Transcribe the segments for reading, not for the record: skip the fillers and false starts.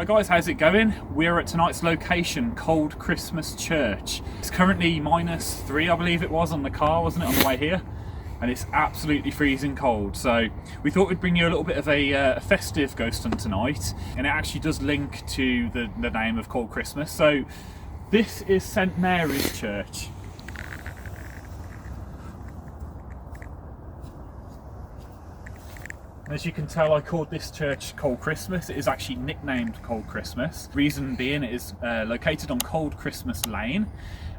Hi guys, how's it going? We're at tonight's location, Cold Christmas Church. It's currently -3, I believe it was, on the car, wasn't it, on the way here? And it's absolutely freezing cold. So we thought we'd bring you a little bit of a festive ghost hunt tonight, and it actually does link to the name of Cold Christmas. So this is St Mary's Church. As you can tell, I called this church Cold Christmas. It is actually nicknamed Cold Christmas. Reason being, it is located on Cold Christmas Lane,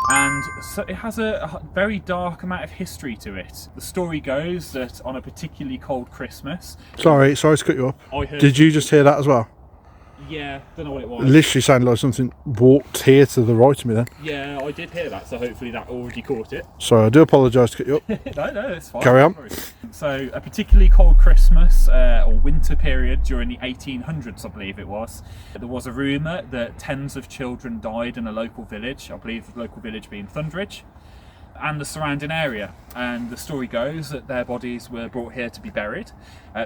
and so it has a very dark amount of history to it. The story goes that on a particularly cold Christmas... Sorry to cut you up. Did you just hear that as well? Yeah, don't know what it was. It literally sounded like something walked here to the right of me then. Yeah, I did hear that, so hopefully that already caught it. Sorry, I do apologise to cut you up. No, it's fine. Carry on. So, a particularly cold Christmas or winter period during the 1800s, I believe it was, there was a rumour that tens of children died in a local village, I believe the local village being Thundridge, and the surrounding area. And the story goes that their bodies were brought here to be buried.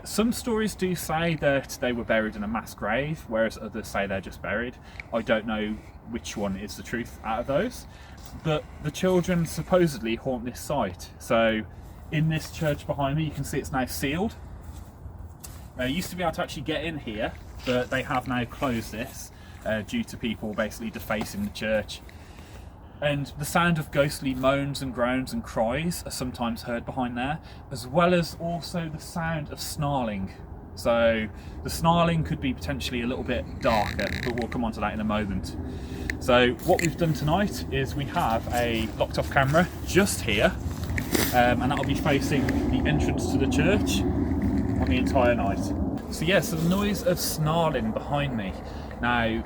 Some stories do say that they were buried in a mass grave, whereas others say they're just buried. I don't know which one is the truth out of those. But the children supposedly haunt this site. So in this church behind me, you can see it's now sealed. You used to be able to actually get in here, but they have now closed this due to people basically defacing the church. And the sound of ghostly moans and groans and cries are sometimes heard behind there, as well as also the sound of snarling. So the snarling could be potentially a little bit darker, but we'll come on to that in a moment. So what we've done tonight is we have a locked off camera just here, and that'll be facing the entrance to the church on the entire night. So yes, the noise of snarling behind me. Now,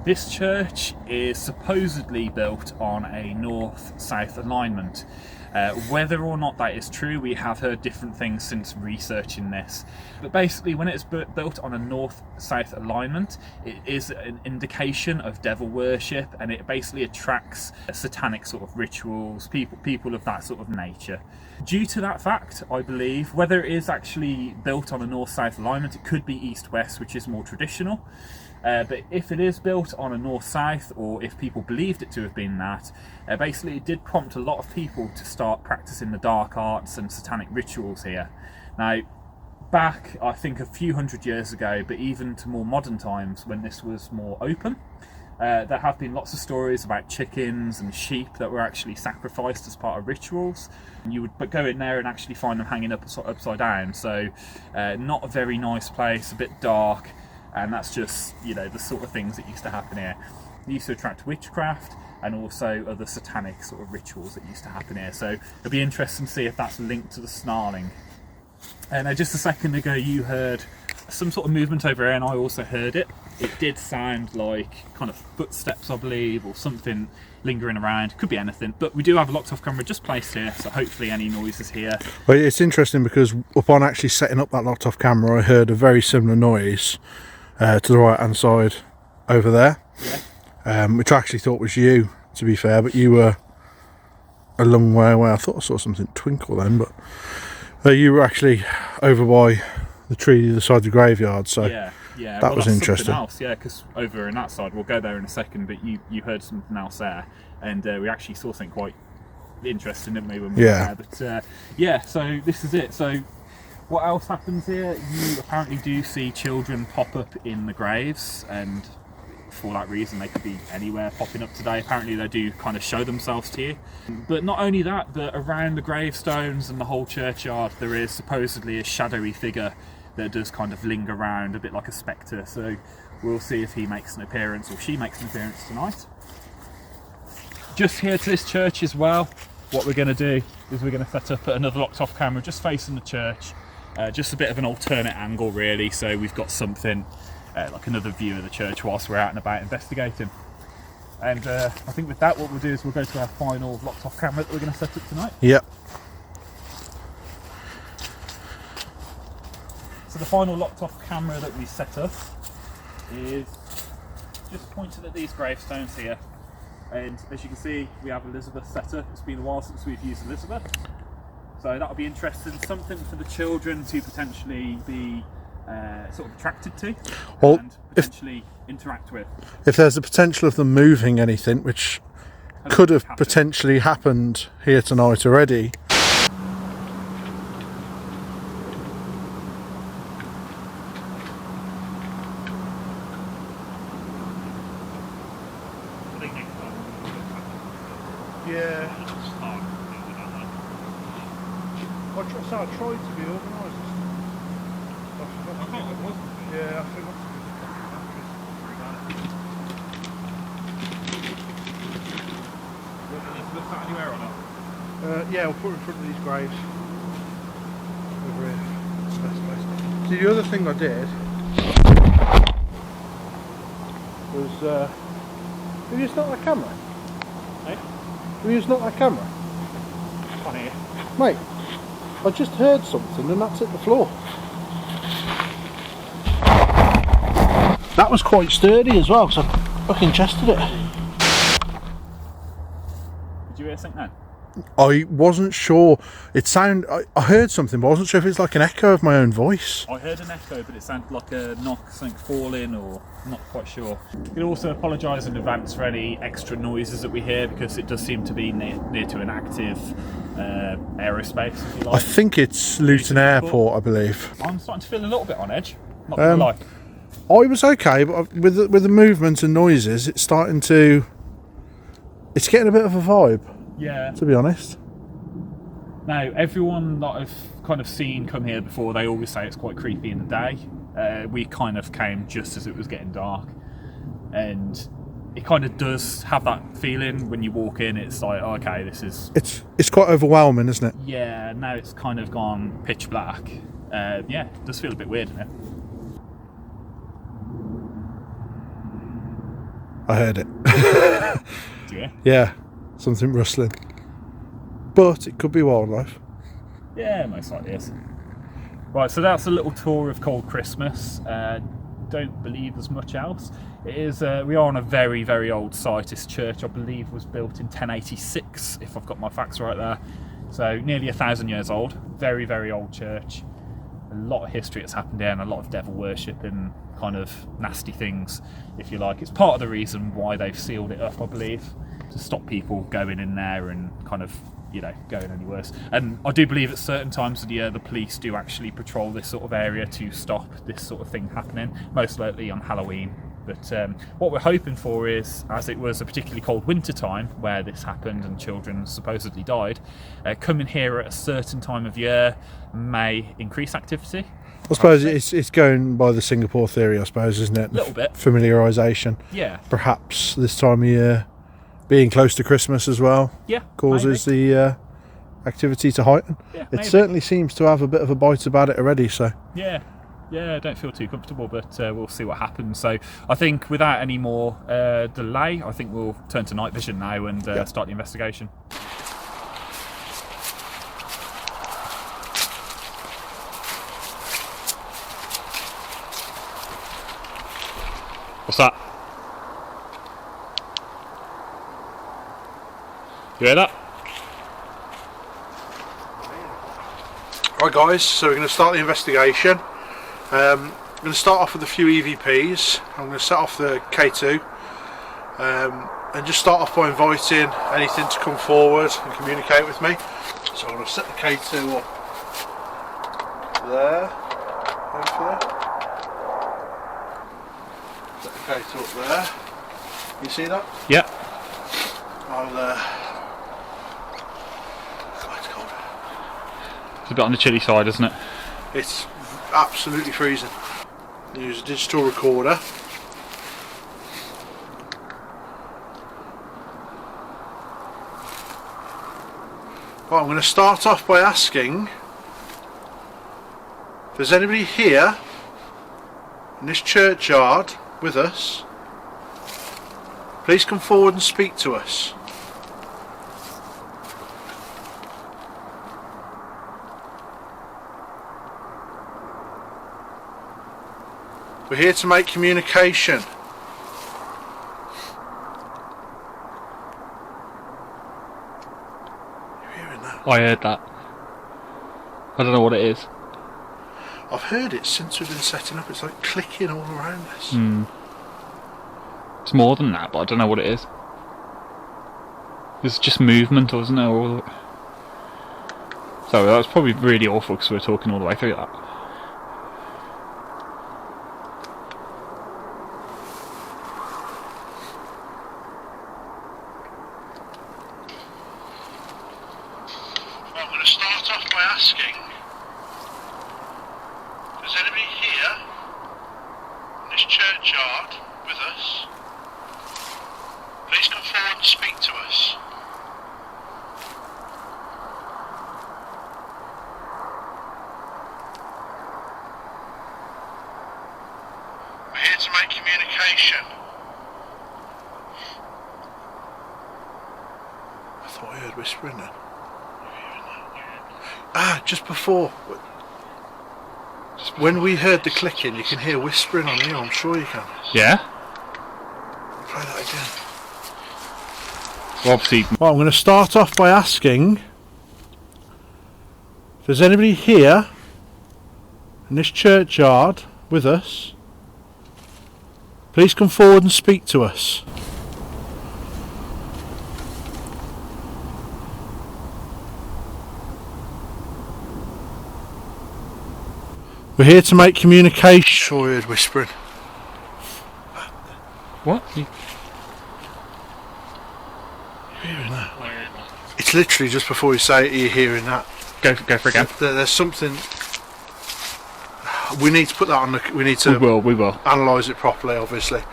this church is supposedly built on a north-south alignment. Whether or not that is true, we have heard different things since researching this. But basically, when it's built on a north-south alignment, it is an indication of devil worship, and it basically attracts satanic sort of rituals, people of that sort of nature. Due to that fact, I believe, whether it is actually built on a north-south alignment, it could be east-west, which is more traditional. But if it is built on a north-south, or if people believed it to have been that, basically it did prompt a lot of people to start practicing the dark arts and satanic rituals here. Now, back I think a few hundred years ago, but even to more modern times when this was more open, there have been lots of stories about chickens and sheep that were actually sacrificed as part of rituals. And you would go in there and actually find them hanging upside down, so not a very nice place, a bit dark. And that's just, you know, the sort of things that used to happen here. It used to attract witchcraft and also other satanic sort of rituals that used to happen here. So it'll be interesting to see if that's linked to the snarling. And just a second ago you heard some sort of movement over here, and I also heard it. It did sound like kind of footsteps, I believe, or something lingering around. Could be anything, but we do have a locked off camera just placed here, so hopefully any noises here. Well, it's interesting because upon actually setting up that locked off camera, I heard a very similar noise to the right hand side over there, which I actually thought was you, to be fair, but you were a long way away. I thought I saw something twinkle then, but you were actually over by the tree the side of the graveyard, so yeah, that was interesting. Else, yeah, because over on that side, we'll go there in a second, but you heard something else there, and we actually saw something quite interesting, didn't we, when we were there? But yeah, so this is it. So what else happens here? You apparently do see children pop up in the graves, and for that reason they could be anywhere popping up today. Apparently they do kind of show themselves to you. But not only that, but around the gravestones and the whole churchyard there is supposedly a shadowy figure that does kind of linger around, a bit like a spectre. So we'll see if he makes an appearance, or she makes an appearance tonight. Just here to this church as well, what we're going to do is we're going to set up another locked off camera just facing the church. Just a bit of an alternate angle really, so we've got something like another view of the church whilst we're out and about investigating. And I think with that, what we'll do is we'll go to our final locked off camera that we're going to set up tonight. Yep. So the final locked off camera that we set up is just pointed at these gravestones here. And as you can see, we have Elizabeth set up. It's been a while since we've used Elizabeth. So that'll be interesting, something for the children to potentially be sort of attracted to Well, and potentially interact with. If there's the potential of them moving anything, which could have potentially happened here tonight already. Yeah. I tried to be organised. Yeah, I think anywhere or not? yeah, we'll put it in front of these graves. Over here. It's the best place. See, the other thing I did was have you just not that camera? Eh? Have you just not that camera? On here. Mate, I just heard something and that's hit the floor. That was quite sturdy as well, because I fucking chested it. Did you hear something then? I wasn't sure. I heard something, but I wasn't sure if it's like an echo of my own voice. I heard an echo, but it sounded like a knock, something falling, or I'm not quite sure. You can also apologise in advance for any extra noises that we hear, because it does seem to be near to an active aerospace, if you like. I think it's Luton Airport, I believe. I'm starting to feel a little bit on edge. Not gonna lie. I was okay, but with the movement and noises, it's getting a bit of a vibe. Yeah. To be honest. Now, everyone that I've kind of seen come here before, they always say it's quite creepy in the day. We kind of came just as it was getting dark, and it kind of does have that feeling when you walk in. It's like, oh, okay, this is... It's quite overwhelming, isn't it? Yeah, now it's kind of gone pitch black. Yeah, it does feel a bit weird, doesn't it? I heard it. Yeah. Yeah, something rustling. But it could be wildlife. Yeah, most likely is. Right, so that's a little tour of Cold Christmas. Don't believe there's much else. It is. We are on a very, very old site. This church, I believe, was built in 1086, if I've got my facts right there. So nearly 1,000 years old. Very, very old church. A lot of history that's happened here, and a lot of devil worship and kind of nasty things, if you like. It's part of the reason why they've sealed it up, I believe, to stop people going in there and kind of, you know, going any worse. And I do believe at certain times of the year the police do actually patrol this sort of area to stop this sort of thing happening, most likely on Halloween. But what we're hoping for is, as it was a particularly cold winter time where this happened and children supposedly died, coming here at a certain time of year may increase activity. I suppose it's going by the Singapore theory, I suppose, isn't it? A little bit. Familiarisation. Yeah. Perhaps this time of year, being close to Christmas as well, yeah, causes the activity to heighten. Yeah, it certainly seems to have a bit of a bite about it already, so... Yeah, I don't feel too comfortable, but we'll see what happens. So I think without any more delay, I think we'll turn to night vision now and start the investigation. What's that? You hear that? Right guys, so we're going to start the investigation. I'm going to start off with a few EVPs. I'm going to set off the K2 and just start off by inviting anything to come forward and communicate with me. So I'm going to set the K2 up there, hopefully. Set the K2 up there. You see that? Yeah. I'll It's a bit on the chilly side, isn't it? It's absolutely freezing. Use a digital recorder. Right, I'm going to start off by asking if there's anybody here in this churchyard with us. Please come forward and speak to us. We're here to make communication. You're hearing that? I heard that. I don't know what it is. I've heard it since we've been setting up. It's like clicking all around us. It's more than that, but I don't know what it is. It's just movement, wasn't there? So that was probably really awful because we were talking all the way through that. Well, I'm going to start off by asking, is anybody here in this churchyard with us? Please come forward and speak to us. We're here to make communication. I thought I heard whispering then. Ah, just before. When we heard the clicking, you can hear whispering on here, I'm sure you can. Yeah? Try that again. Well, obviously... Well, I'm going to start off by asking if there's anybody here in this churchyard with us. Please come forward and speak to us. We're here to make communication. Sure heard whispering. What? Hearing that? It's literally just before you say it, you're hearing that. Go for it again. There's something. We need to put that on the. We need to. We will. Analyse it properly, obviously.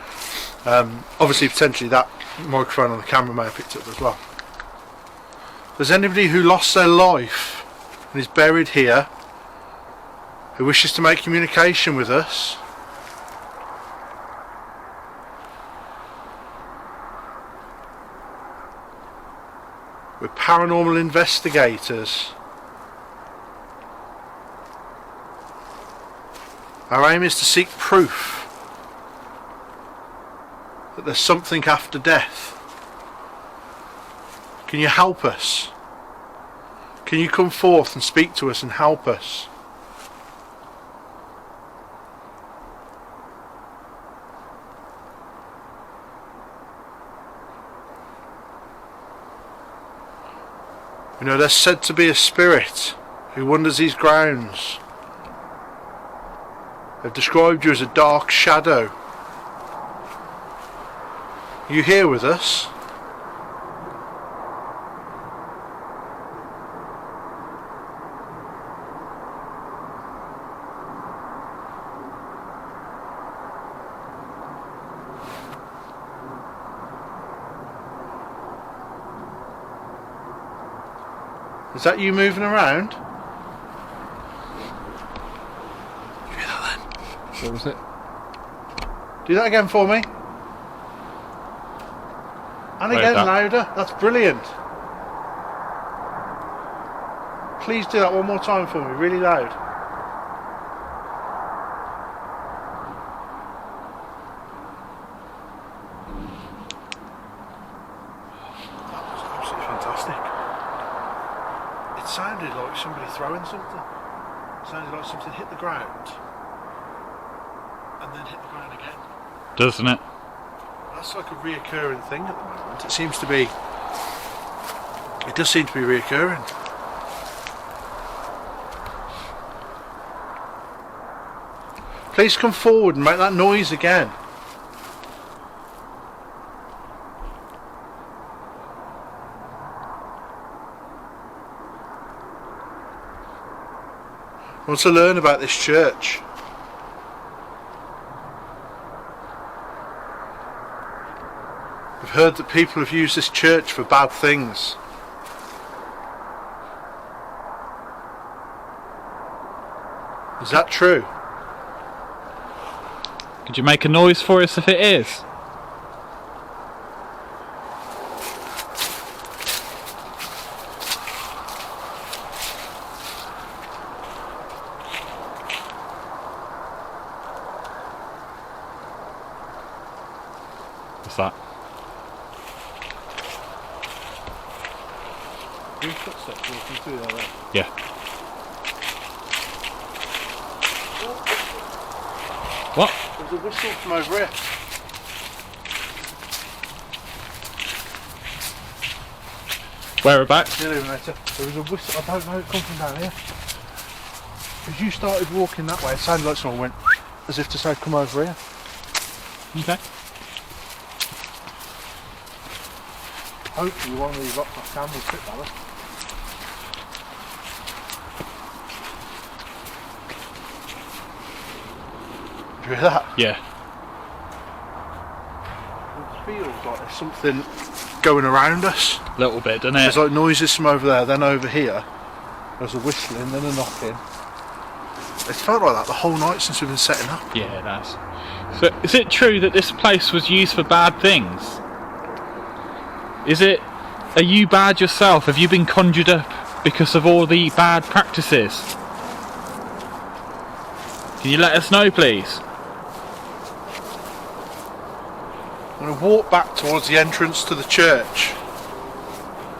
Obviously, potentially that microphone on the camera may have picked up as well. There's anybody who lost their life and is buried here who wishes to make communication with us. We're paranormal investigators. Our aim is to seek proof that there's something after death. Can you help us? Can you come forth and speak to us and help us? You know, there's said to be a spirit who wanders these grounds. They've described you as a dark shadow. Are you here with us? Is that you moving around? Do that then. What was it? Do that again for me. And again louder. That's brilliant. Please do that one more time for me, really loud. That was absolutely fantastic. It sounded like somebody throwing something. It sounded like something hit the ground and then hit the ground again. Doesn't it? That's like a reoccurring thing at the moment. It seems to be. It does seem to be reoccurring. Please come forward and make that noise again. I want to learn about this church. I've heard that people have used this church for bad things. Is that true? Could you make a noise for us if it is? What's that? Footsteps walking through there, right? Yeah. What? There's a whistle from over here. Whereabouts? The illuminator. There was a whistle. I don't know. It comes from down here. As you started walking that way, it sounded like someone went as if to say, "Come over here." Okay. Hopefully, one of these locked off cameras fit that way. Do you hear that? Yeah. It feels like there's something going around us. A little bit, doesn't it? There's like noises from over there, then over here. There's a whistling, then a knocking. It's felt like that the whole night since we've been setting up. Yeah, it has. So, is it true that this place was used for bad things? Is it? Are you bad yourself? Have you been conjured up because of all the bad practices? Can you let us know, please? I'm going to walk back towards the entrance to the church.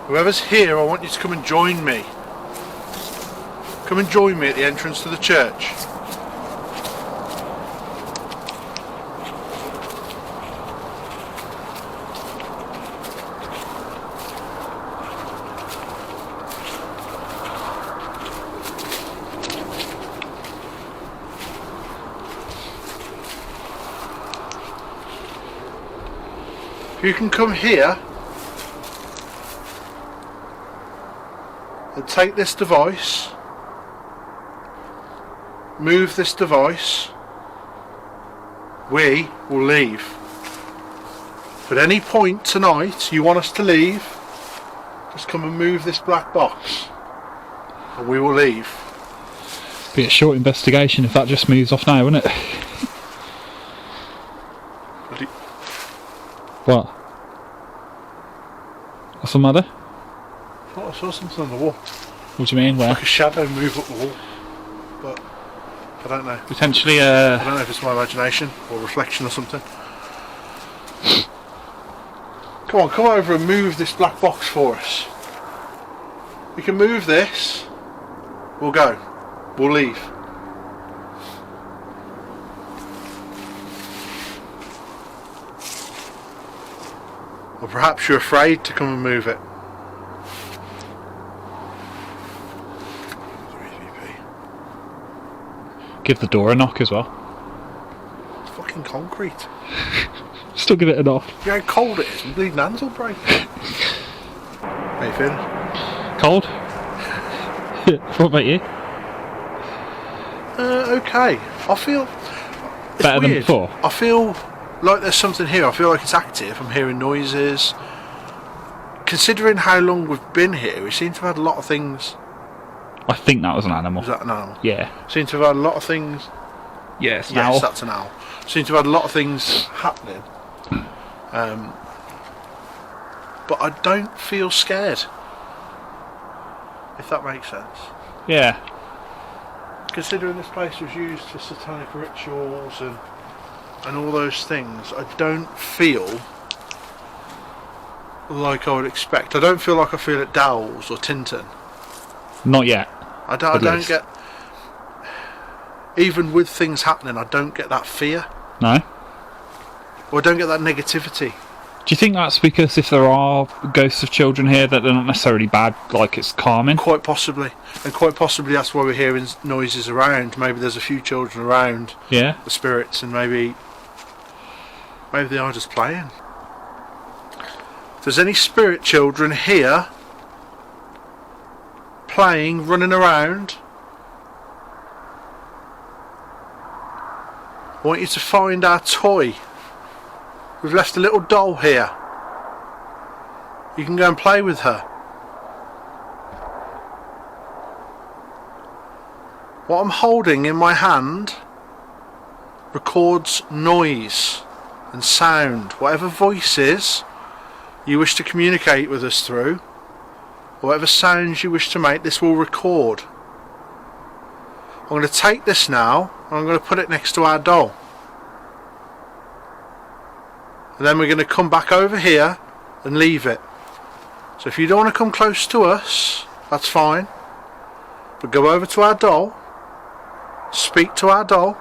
Whoever's here, I want you to come and join me. Come and join me at the entrance to the church. If you can come here and take this device, move this device, we will leave. If at any point tonight you want us to leave, just come and move this black box and we will leave. Be a short investigation if that just moves off now, wouldn't it? What? What's the matter? I thought I saw something on the wall. What do you mean? Where? Like a shadow move up the wall. But I don't know. Potentially I don't know if it's my imagination or reflection or something. Come on, come over and move this black box for us. We can move this. We'll go. We'll leave. Or perhaps you're afraid to come and move it. give the door a knock as well. It's fucking concrete. Still give it a knock. You know how cold it is? My bleeding hands will break. How you feeling? Cold? What about you? Okay. I feel... It's Better than weird. before? I feel like there's something here. I feel like it's active. I'm hearing noises. Considering how long we've been here, we seem to have had a lot of things. I think that was an animal. Was that an animal? Yeah. Seem to have had a lot of things. Yes, Yes, that's an owl. Seem to have had a lot of things happening. But I don't feel scared. If that makes sense. Yeah. Considering this place was used for satanic rituals and all those things, I don't feel like I would expect. I don't feel like I feel at Dowell's or Tinton. Not yet. I don't get... Even with things happening, I don't get that fear. No? Or I don't get that negativity. Do you think that's because if there are ghosts of children here that they're not necessarily bad, like it's calming? Quite possibly. And quite possibly that's why we're hearing noises around. Maybe there's a few children around. Yeah. The spirits, and maybe they are just playing. If there's any spirit children here playing, running around, I want you to find our toy. We've left a little doll here. You can go and play with her. What I'm holding in my hand records noise and sound. Whatever voices you wish to communicate with us through, whatever sounds you wish to make, this will record. I'm going to take this now and I'm going to put it next to our doll. And then we're going to come back over here and leave it. So if you don't want to come close to us, that's fine. But go over to our doll, speak to our doll,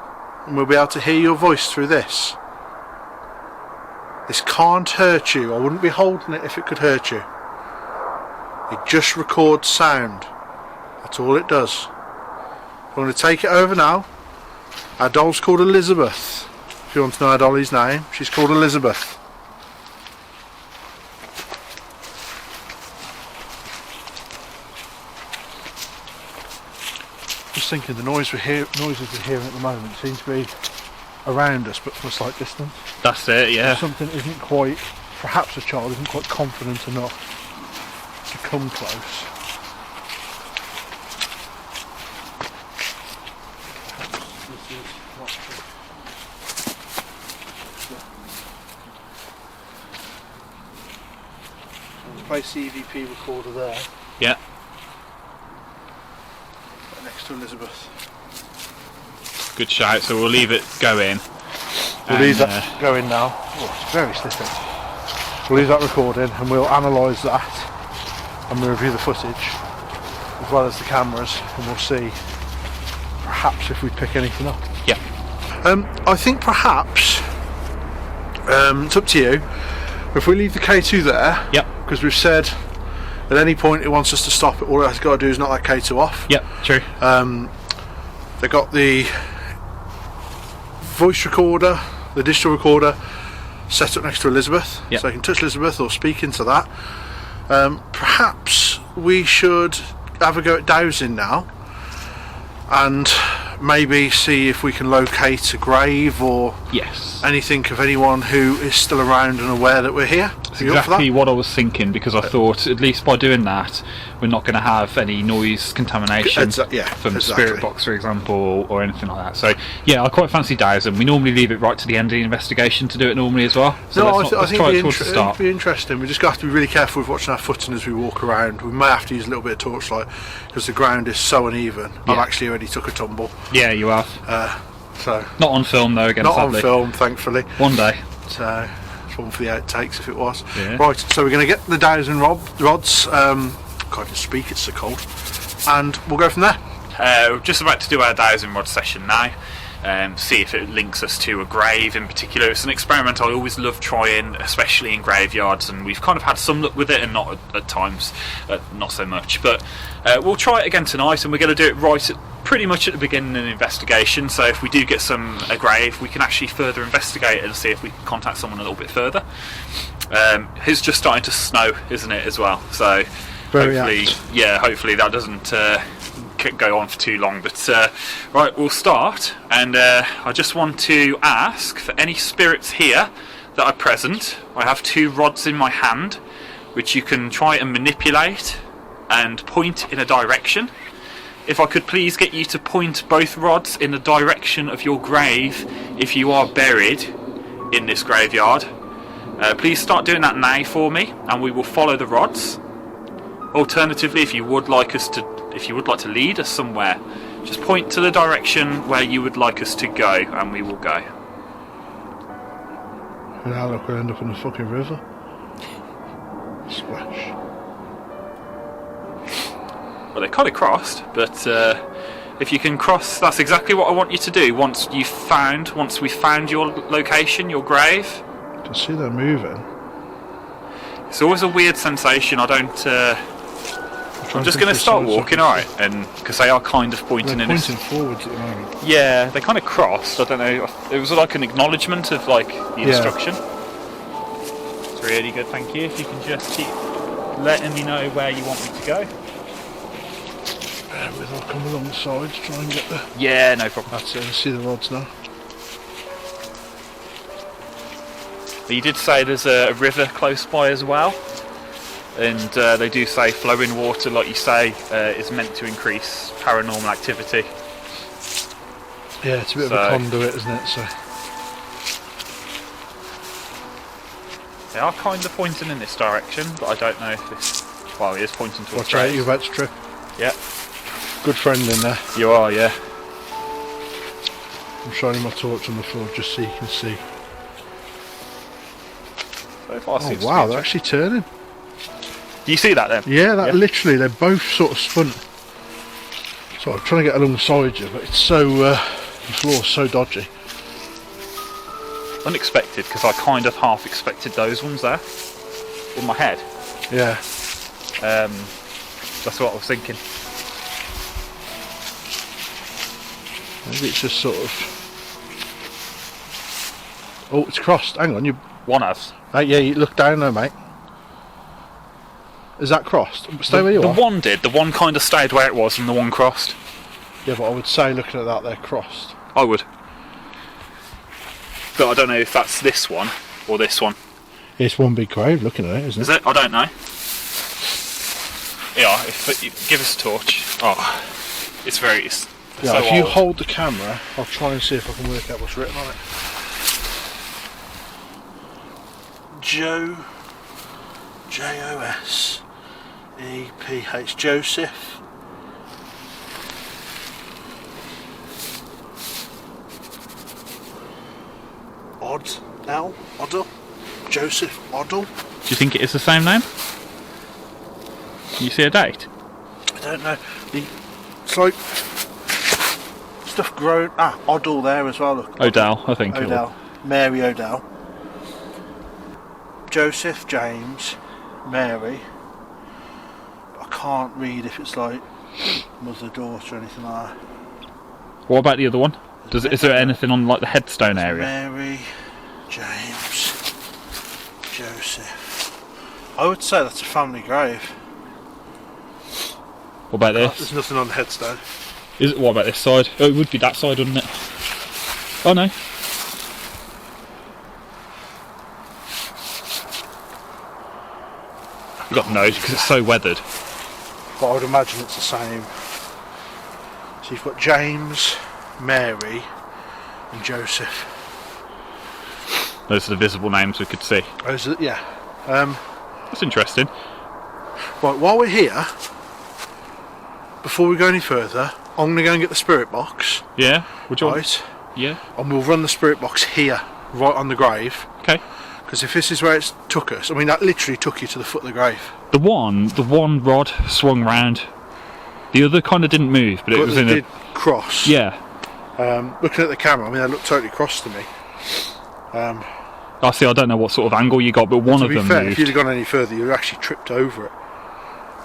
and we'll be able to hear your voice through this. This can't hurt you. I wouldn't be holding it if it could hurt you. It just records sound. That's all it does. I'm going to take it over now. Our doll's called Elizabeth. If you want to know our dolly's name, she's called Elizabeth. Just thinking the noises we're hearing at the moment seem to be around us, but from a slight distance. That's it, yeah. Something isn't quite, perhaps a child isn't quite confident enough to come close. Place the EVP recorder there. Yeah. Next to Elizabeth. Good shout, so we'll leave it going. We'll leave that going now. Oh, it's very slippery. We'll leave that recording and we'll analyse that and we'll review the footage as well as the cameras, and we'll see perhaps if we pick anything up. Yeah. I think perhaps it's up to you. If we leave the K2 there, yep, because we've said at any point it wants us to stop it, all it has got to do is knock that K2 off. Yep, true. They've got the voice recorder, the digital recorder set up next to Elizabeth, yep, so they can touch Elizabeth or speak into that. Perhaps we should have a go at dowsing now and maybe see if we can locate a grave or yes, anything of anyone who is still around and aware that we're here. That's exactly what I was thinking, because I thought at least by doing that we're not going to have any noise contamination from spirit box, for example, or anything like that. So yeah, I quite fancy dowsing. We normally leave it right to the end of the investigation to do it normally as well. So I think it'd be interesting. We just have to be really careful with watching our footing as we walk around. We may have to use a little bit of torchlight because the ground is so uneven. Yeah. I've actually already took a tumble. Yeah, you have. So not on film though, again. Not sadly. On film, thankfully. One day. So it's one for the outtakes if it was. Yeah. Right, so we're going to get the dowsing rods. Can't even speak, it's so cold. And we'll go from there. We're just about to do our dowsing rod session now. See if it links us to a grave in particular. It's an experiment I always love trying, especially in graveyards, and we've kind of had some luck with it and not at times, not so much. But we'll try it again tonight, and we're going to do it right pretty much at the beginning of the investigation. So if we do get a grave, we can actually further investigate it and see if we can contact someone a little bit further. It's just starting to snow, isn't it, as well? So hopefully that doesn't go on for too long. But right, we'll start, and I just want to ask for any spirits here that are present. I have 2 rods in my hand which you can try and manipulate and point in a direction. If I could please get you to point both rods in the direction of your grave if you are buried in this graveyard. Please start doing that now for me, and we will follow the rods. Alternatively, if you would like to lead us somewhere, just point to the direction where you would like us to go, and we will go. Now look, we'll end up in the fucking river. Splash. Well, they kind of crossed, but if you can cross, that's exactly what I want you to do. Once we found your location, your grave. I can see they're moving. It's always a weird sensation. I'm just going to start walking, alright, and because they are kind of pointing in. Pointing forwards at the moment. Yeah, they kind of crossed. I don't know. It was like an acknowledgement of the instruction. It's really good. Thank you. If you can just keep letting me know where you want me to go. I'll come along the side to try and get the... Yeah, no problem. That's it, I see the rods now. You did say there's a river close by as well, and they do say flowing water, like you say, is meant to increase paranormal activity. Yeah, it's a bit of a conduit, isn't it? So they are kind of pointing in this direction, but I don't know if this... Well, it is pointing towards... Watch out, you're about to trip. Yeah. Good friend in there. You are, yeah. I'm shining my torch on the floor just so you can see. So far, oh wow, they're actually turning. Do you see that then? Yeah, literally, they're both sort of spun. So I'm trying to get alongside you, but it's so the floor's so dodgy. Unexpected, because I kind of half expected those ones there in my head. Yeah. That's what I was thinking. Maybe it's just sort of... Oh, it's crossed. Hang on, you... One has. Mate, yeah, you look down there, mate. Is that crossed? Stay where you are. The one did. The one kind of stayed where it was and the one crossed. Yeah, but I would say, looking at that, they're crossed. I would. But I don't know if that's this one or this one. It's one big grave, looking at it, isn't it? Is it? I don't know. Yeah, if give us a torch. Oh, it's very... It's Yeah, so if you old. hold the camera, I'll try and see if I can work out what's written on it. Joseph, Joseph. Oddle, Joseph Oddle. Do you think it is the same name? Can you see a date? I don't know. It's like stuff grown. Oddle there as well. Look. Odell, I think. Odell, Mary Odell. Joseph, James, Mary. I can't read if it's like mother, daughter, or anything like that. What about the other one? Is there anything on like the headstone area? Mary, James, Joseph. I would say that's a family grave. What about this? There's nothing on the headstone. Is it? What about this side? Oh, it would be that side, wouldn't it? Oh no. You got no, because it's so weathered. But I would imagine it's the same. So you've got James, Mary, and Joseph. Those are the visible names we could see. Yeah. That's interesting. Right, while we're here, before we go any further, I'm going to go and get the spirit box. Yeah? Would you want? Right. Yeah. And we'll run the spirit box here, right on the grave. Okay. Because if this is where it's took us, I mean that literally took you to the foot of the grave. The one rod swung round. The other kind of didn't move, but it was in did cross. Yeah. Looking at the camera, I mean they looked totally cross to me. I see. I don't know what sort of angle you got, but one of them To be fair, moved. if you'd have gone any further, you'd have actually tripped over it.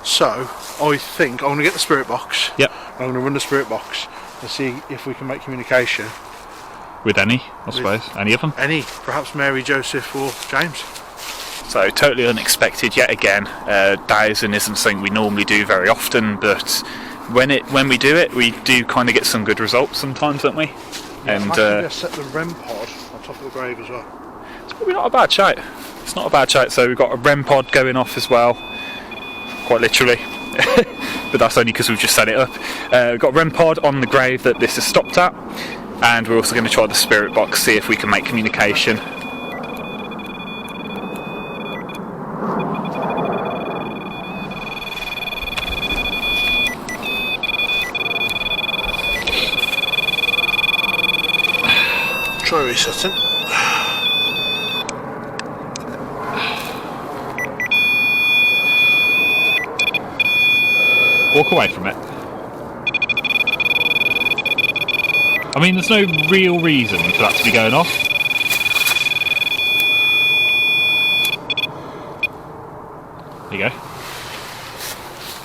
So I think I'm going to get the spirit box. Yep. I'm going to run the spirit box and see if we can make communication. With any, I suppose. Any of them? Any, perhaps Mary, Joseph or James. So totally unexpected yet again. Dowsing isn't something we normally do very often, but when we do it, we do kind of get some good results sometimes, don't we? Yeah, and I set the REM pod on top of the grave as well. It's probably not a bad shout. It's not a bad shout. So we've got a REM pod going off as well, quite literally. But that's only because we've just set it up. We've got a REM pod on the grave that this is stopped at. And we're also going to try the spirit box, see if we can make communication. Try resetting. Walk away from it. I mean, there's no real reason for that to be going off. There you go.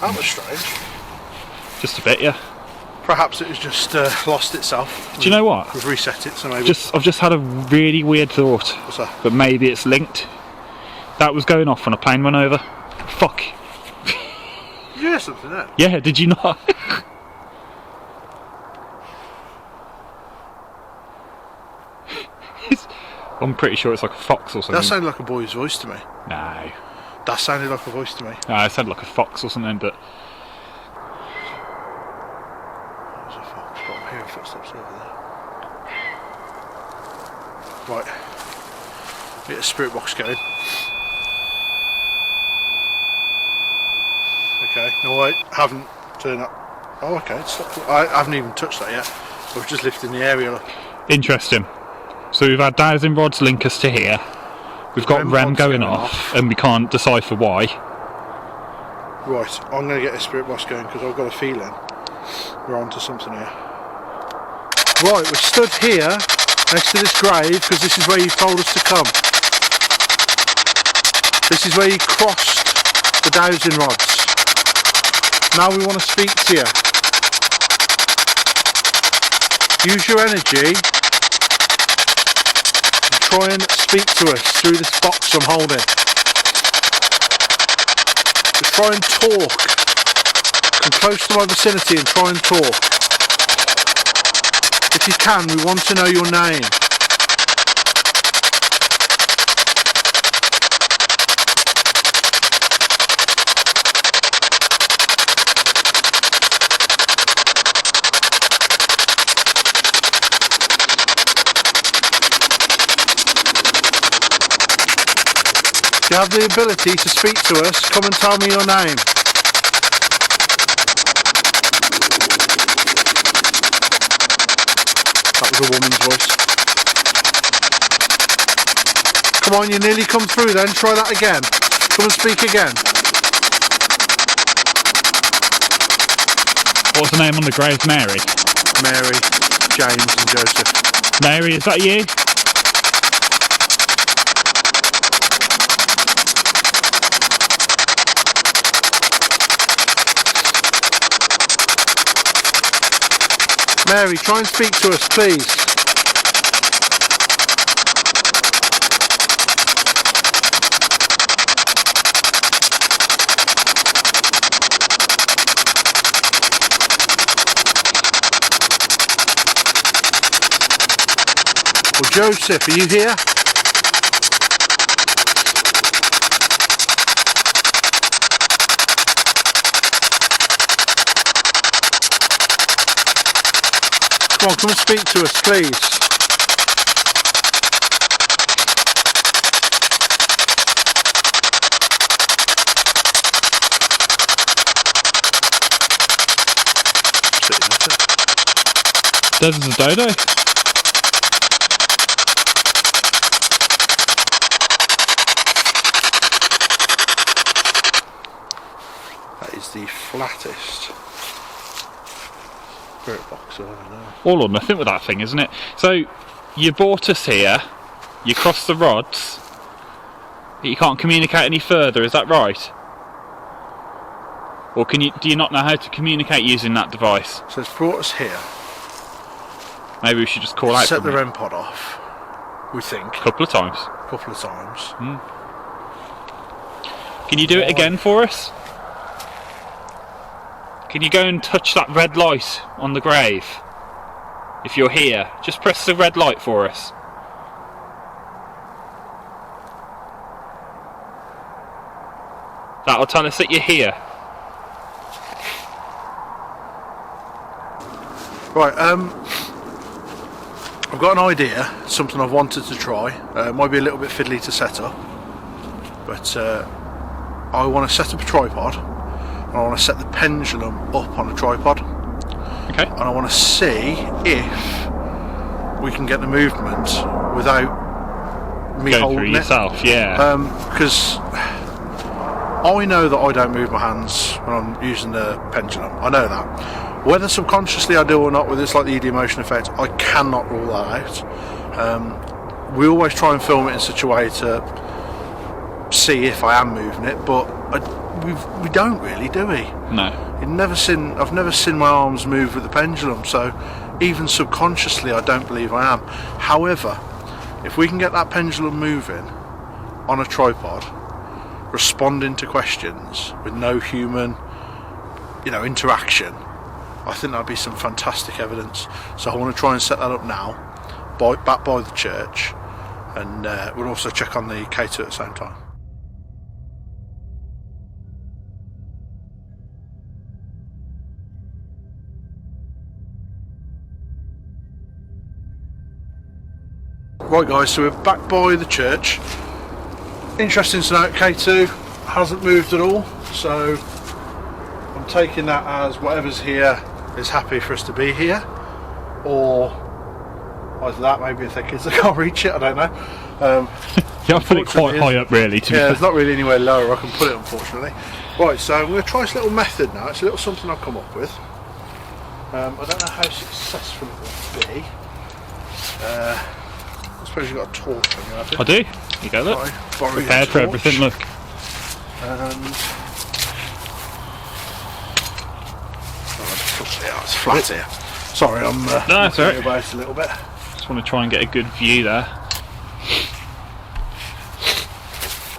That was strange. Just a bit, yeah. Perhaps it was just lost itself. Do you know what? We've reset it, so maybe. I've just had a really weird thought. What's that? But maybe it's linked. That was going off when a plane went over. Fuck. Did you hear something there? Yeah, did you not? I'm pretty sure it's like a fox or something. That sounded like a boy's voice to me. No. That sounded like a voice to me. No, it sounded like a fox or something, but... There's a fox, but I'm hearing footsteps over there. Right. Get a spirit box going. Okay, no I haven't turned up. Oh okay, it's stopped. I haven't even touched that yet. I was just lifting the area. Look. Interesting. So we've had dowsing rods link us to here. We've got REM going off, and we can't decipher why. Right, I'm going to get this spirit box going because I've got a feeling we're onto something here. Right, we're stood here next to this grave, because this is where you told us to come. This is where you crossed the dowsing rods. Now we want to speak to you. Use your energy and try and speak to us through this box I'm holding. Just try and talk. Come close to my vicinity and try and talk. If you can, we want to know your name. If you have the ability to speak to us, come and tell me your name. That was a woman's voice. Come on, you nearly come through then, try that again. Come and speak again. What's the name on the grave? Mary? Mary, James and Joseph. Mary, is that you? Mary, try and speak to us, please. Well, Joseph, are you here? Come on, come and speak to us, please. There's a dodo. That is the flattest spirit box I've ever known. All or nothing with that thing, isn't it? So, you brought us here, you crossed the rods, but you can't communicate any further, is that right? Or do you not know how to communicate using that device? So it's brought us here. Maybe we should just call out. Set the REM pod off, we think. A couple of times. A couple of times. Can you do it again for us? Can you go and touch that red light on the grave? If you're here, just press the red light for us. That'll tell us that you're here. Right, I've got an idea, something I've wanted to try. It might be a little bit fiddly to set up, but I want to set up a tripod, and I want to set the pendulum up on a tripod. Okay. And I want to see if we can get the movement without me Going holding through it. yourself, yeah. Because I know that I don't move my hands when I'm using the pendulum. I know that. Whether subconsciously I do or not, with this like the ED motion effect, I cannot rule that out. We always try and film it in such a way to see if I am moving it, but we don't really, do we? No. I've never seen my arms move with the pendulum, so even subconsciously I don't believe I am. However, if we can get that pendulum moving on a tripod, responding to questions with no human, interaction, I think that'd be some fantastic evidence. So I want to try and set that up now, back by the church, and we'll also check on the K2 at the same time. Right guys, so we're back by the church. Interesting to note, K2 hasn't moved at all, so I'm taking that as whatever's here is happy for us to be here, or either that, maybe if their kids can't reach it, I don't know. You have to put it quite high up, really, to be fair. There's not really anywhere lower I can put it, unfortunately. Right, so I'm going to try this little method now. It's a little something I've come up with. I don't know how successful it will be. I suppose you've got a torch on you, have you? I do. You go, look. Prepared for everything, look. And it's flat here. Sorry, I'm no, that's alright. about a little bit. Just want to try and get a good view there.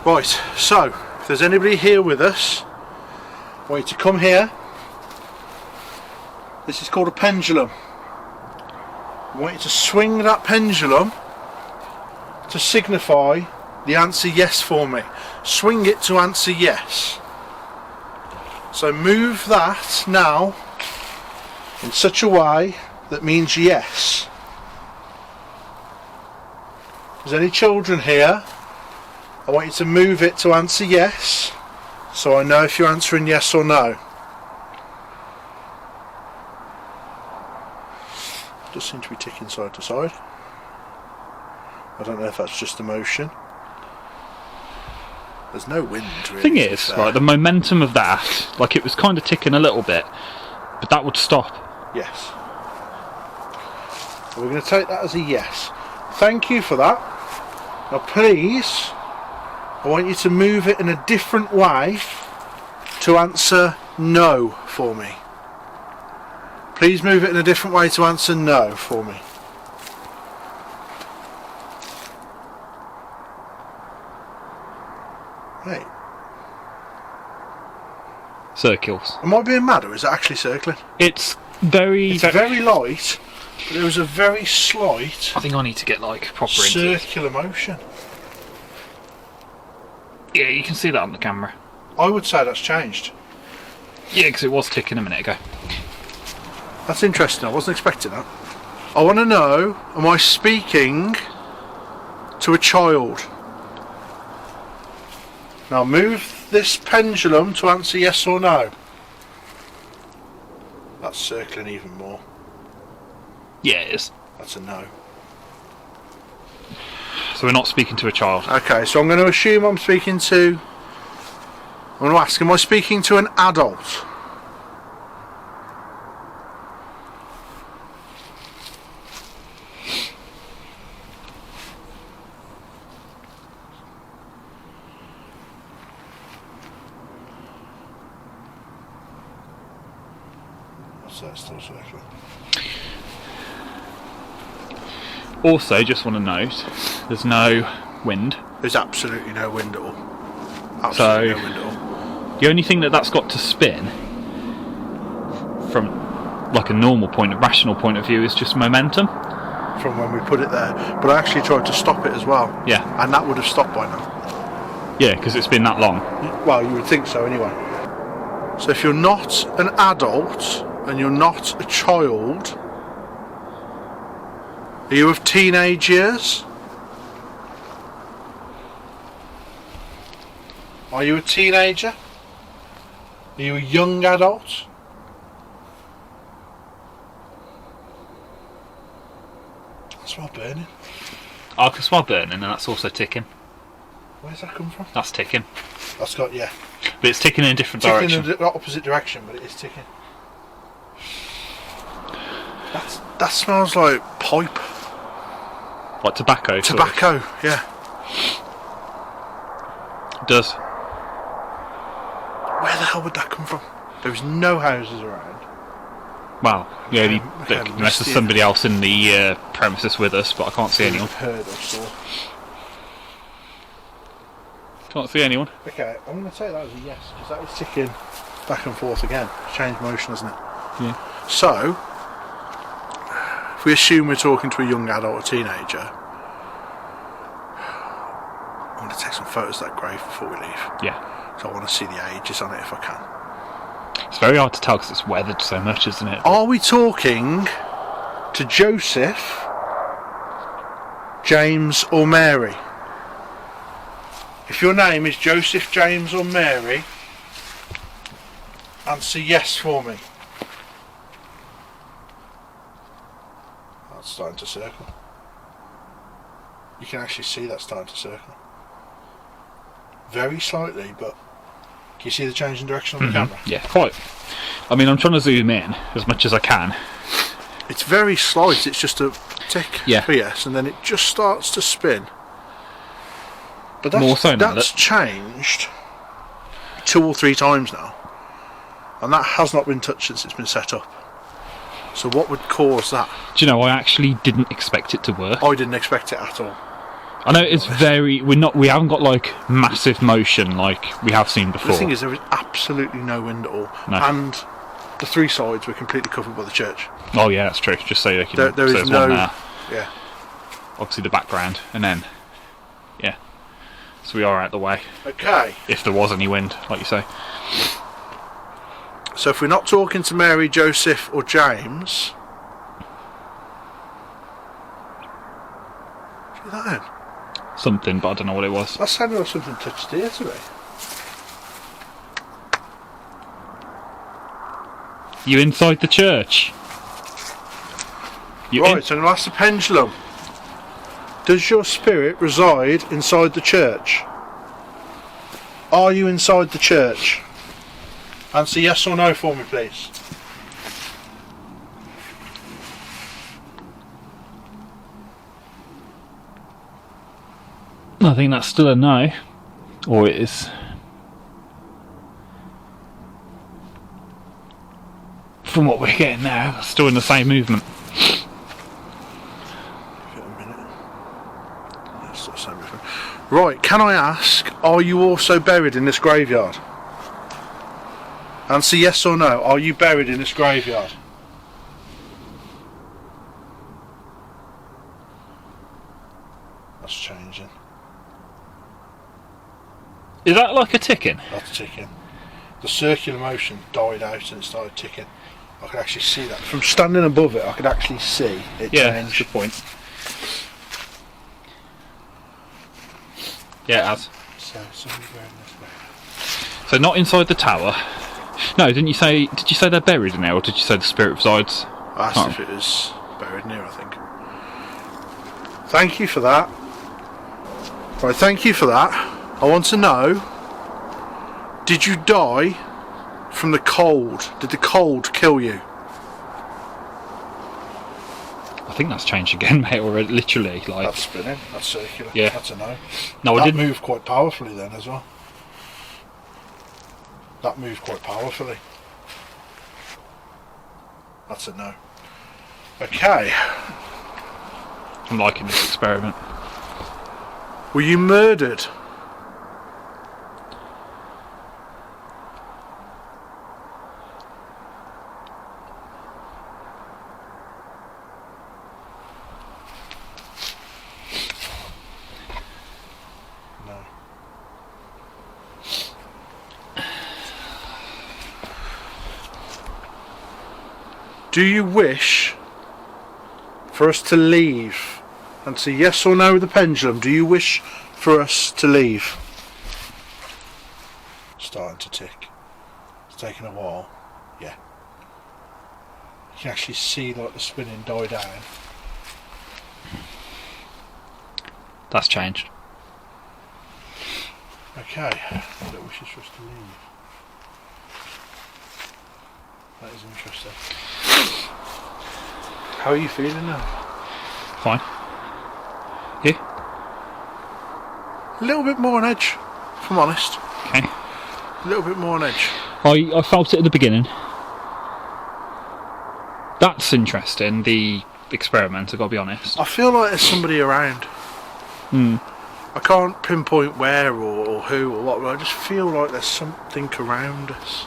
Right, so if there's anybody here with us, I want you to come here. This is called a pendulum. I want you to swing that pendulum to signify the answer yes for me. Swing it to answer yes. So move that now in such a way that means yes. If there's any children here, I want you to move it to answer yes, so I know if you're answering yes or no. It does seem to be ticking side to side. I don't know if that's just emotion. There's no wind really. Thing is, right, the momentum of that, like it was kind of ticking a little bit, but that would stop. Yes. We're going to take that as a yes. Thank you for that. Now please, I want you to move it in a different way to answer no for me. Please move it in a different way to answer no for me. Right. Circles. Am I being mad or is it actually circling? It's very light, but there was a very slight I think I need to get like proper into it. circular motion. Yeah, you can see that on the camera. I would say that's changed. Yeah, because it was ticking a minute ago. That's interesting, I wasn't expecting that. I want to know, am I speaking to a child? Now move this pendulum to answer yes or no. That's circling even more. Yeah, it is. That's a no. So we're not speaking to a child. Okay, so I'm going to assume I'm speaking to... I'm going to ask, am I speaking to an adult? What's that still circling? Also, just want to note, there's no wind. There's absolutely no wind at all. Absolutely no wind at all. The only thing that's got to spin from like a normal point, a rational point of view, is just momentum. From when we put it there. But I actually tried to stop it as well. Yeah. And that would have stopped by now. Yeah, because it's been that long. Well, you would think so anyway. So if you're not an adult and you're not a child, are you of teenage years? Are you a teenager? Are you a young adult? I smell burning. I can smell burning, and that's also ticking. Where's that come from? That's ticking. That's got, yeah. But it's ticking in a different Ticking direction. in the opposite direction, but it is ticking. That smells like pipe. Like tobacco. sort of. Tobacco, yeah. It does. Where the hell would that come from? There was no houses around. Well, yeah, Okay, unless there's somebody else in the premises with us, but I can't see anyone. Heard or saw. Can't see anyone. Okay, I'm going to take that as a yes, because that was ticking back and forth again. Change motion, isn't it? Yeah. So, if we assume we're talking to a young adult or teenager, I'm going to take some photos of that grave before we leave. Yeah. So I want to see the ages on it if I can. It's very hard to tell because it's weathered so much, isn't it? Are we talking to Joseph, James or Mary? If your name is Joseph, James or Mary, answer yes for me. That's starting to circle. You can actually see that starting to circle. Very slightly, but can you see the change in direction on the camera? Yeah, quite. I mean, I'm trying to zoom in as much as I can, It's very slight, it's just a tick. Yeah. Oh, yes, and then it just starts to spin. But More so now that's changed 2 or 3 times now. And that has not been touched since it's been set up. So what would cause that? Do you know, I actually didn't expect it to work. I didn't expect it at all. I know it's very... We haven't got, like, massive motion like we have seen before. The thing is, there is absolutely no wind at all. No. And the 3 sides were completely covered by the church. Oh, yeah, that's true. Just so you can... There is no... one there. Yeah. Obviously the background, and then... Yeah. So we are out the way. Okay. If there was any wind, like you say. So if we're not talking to Mary, Joseph or James... Look at that. Something, but I don't know what it was. That sounded like something touched here to me. You inside the church? Right, so I'm going to ask the pendulum. Does your spirit reside inside the church? Are you inside the church? Answer yes or no for me, please. I think that's still a no. Or it is. From what we're getting now, still in the same movement. Right, can I ask, are you also buried in this graveyard? Answer yes or no. Are you buried in this graveyard? That's changing. Is that like a ticking? That's ticking. The circular motion died out and it started ticking. I could actually see that. From standing above it, I could actually see it That's change. the point. Yeah, it has. So, somebody's going this way. So not inside the tower. No, did you say they're buried in there, or did you say the spirit resides? I asked if it was buried in here, I think. Thank you for that. Right, thank you for that. I want to know, did you die from the cold? Did the cold kill you? I think that's changed again, mate, or literally, like... That's spinning, that's circular, yeah. That's a no. No, that I didn't moved quite powerfully then as well. That moved quite powerfully. That's a no. Okay. I'm liking this experiment. Were you murdered? No. Do you wish for us to leave? Answer yes or no with the pendulum. Do you wish for us to leave? Starting to tick. It's taking a while. Yeah. You can actually see like the spinning die down. That's changed. Okay. That wishes for us to leave. That is interesting. How are you feeling now? Fine. You? A little bit more on edge, if I'm honest. Okay. A little bit more on edge. I felt it at the beginning. That's interesting, the experiment, I've got to be honest. I feel like there's somebody around. I can't pinpoint where or who or what, but I just feel like there's something around us.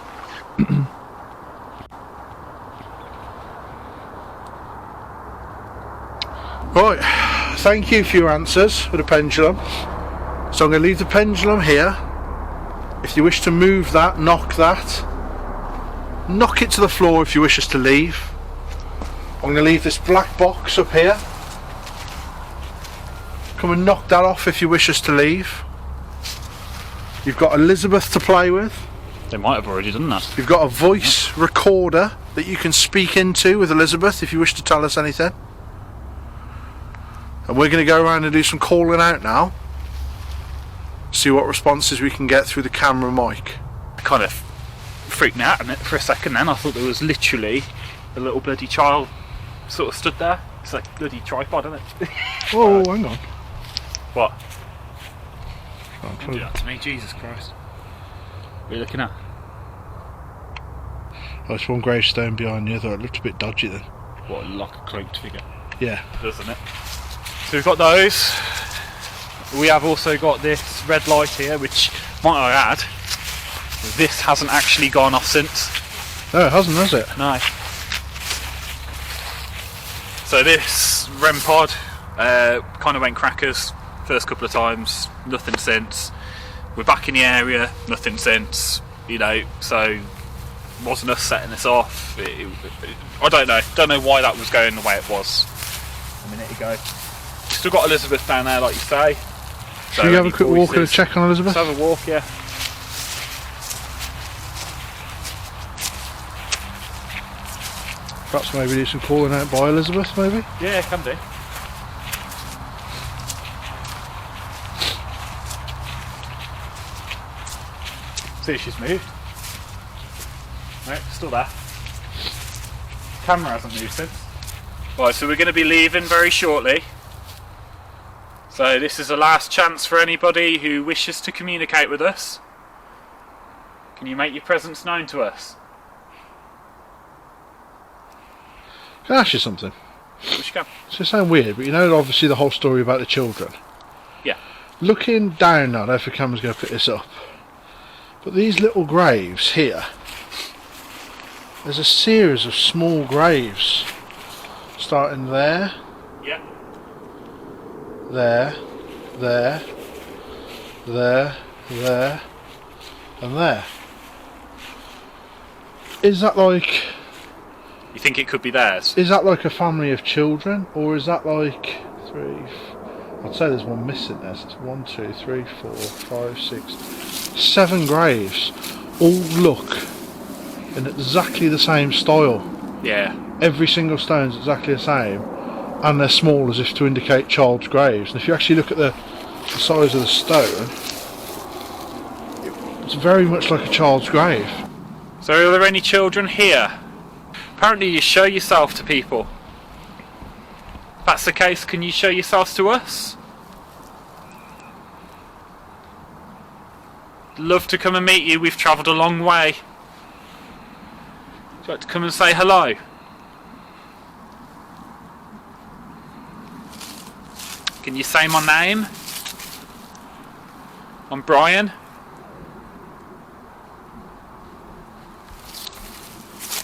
Right, thank you for your answers for the pendulum. So I'm going to leave the pendulum here. If you wish to move that, knock it to the floor if you wish us to leave. I'm going to leave this black box up here. Come and knock that off if you wish us to leave. You've got Elizabeth to play with. They might have already done that. You've got a voice recorder that you can speak into with Elizabeth if you wish to tell us anything. And we're going to go around and do some calling out now. See what responses we can get through the camera mic. It kind of freaked me out for a second then. I thought there was literally a little bloody child sort of stood there. It's like a bloody tripod, isn't it? Oh, hang on. What? I'm Don't do that to me, Jesus Christ. What are you looking at? Oh, it's one gravestone behind you, though it looked a bit dodgy then. What, like a cloaked figure? Yeah. Doesn't it? So we've got those. We have also got this red light here, which, might I add, this hasn't actually gone off since. No, it hasn't, has it? No. So this REM pod kind of went crackers first couple of times, nothing since. We're back in the area, nothing since, you know, so wasn't us setting this off. I don't know why that was going the way it was a minute ago. Still got Elizabeth down there, like you say. Should we have a quick walk and a check on Elizabeth? Let's have a walk, yeah. Perhaps maybe do some calling out by Elizabeth, maybe? Yeah, can do. See if she's moved. No, still there. Camera hasn't moved since. Right, so we're going to be leaving very shortly. So this is a last chance for anybody who wishes to communicate with us. Can you make your presence known to us? Can I ask you something? Which you can. It's going to sound weird, but you know obviously the whole story about the children? Yeah. Looking down now, I don't know if the camera's going to pick this up, but these little graves here, there's a series of small graves starting there, Yeah. there, there, there, there, and there. Is that like... You think it could be theirs? Is that like a family of children, or is that like I'd say there's one missing there. So it's 1, 2, 3, 4, 5, 6, 7 graves. All look in exactly the same style. Yeah. Every single stone's exactly the same, and they're small as if to indicate child's graves. And if you actually look at the size of the stone, it's very much like a child's grave. So are there any children here? Apparently you show yourself to people. If that's the case, can you show yourselves to us? Love to come and meet you. We've travelled a long way. Would you like to come and say hello? Can you say my name? I'm Brian.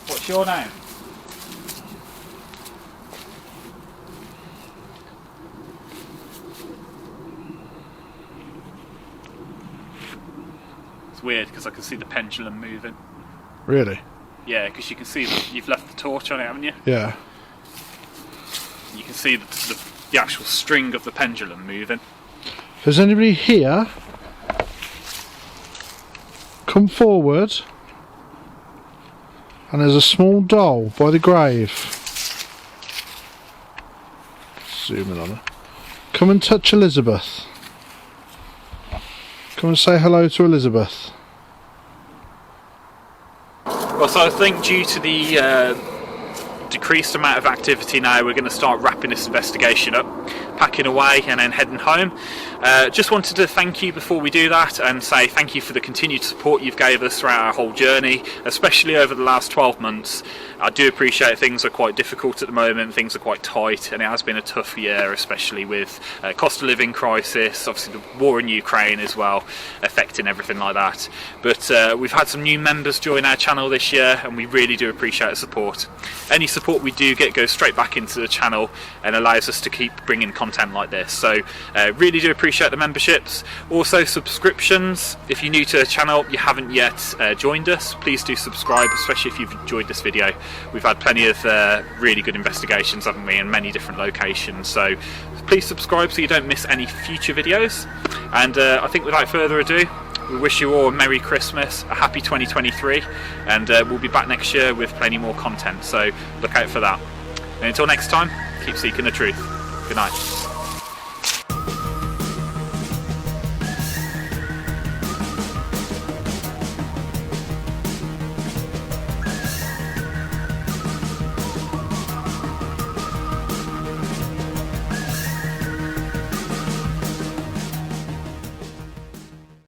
What's your name? It's weird because I can see the pendulum moving. Really? Yeah, because you can see that you've left the torch on it, haven't you? Yeah. You can see the actual string of the pendulum moving. If there's anybody here, come forward. And there's a small doll by the grave. Zoom in on her. Come and touch Elizabeth. Come and say hello to Elizabeth. Well, so I think due to the decreased amount of activity now, we're going to start wrapping this investigation up, packing away and then heading home. Just wanted to thank you before we do that and say thank you for the continued support you've gave us throughout our whole journey, especially over the last 12 months. I do appreciate things are quite difficult at the moment, things are quite tight, and it has been a tough year, especially with cost of living crisis, obviously the war in Ukraine as well, affecting everything like that. But we've had some new members join our channel this year, and we really do appreciate the support. Any support we do get goes straight back into the channel and allows us to keep bringing content like this. So really do appreciate the memberships. Also subscriptions. If you're new to the channel, you haven't yet joined us, please do subscribe, especially if you've enjoyed this video. We've had plenty of really good investigations, haven't we, in many different locations, so please subscribe so you don't miss any future videos. And I think without further ado, we wish you all a Merry Christmas, a happy 2023, and we'll be back next year with plenty more content, so look out for that. And until next time, keep seeking the truth. Good night.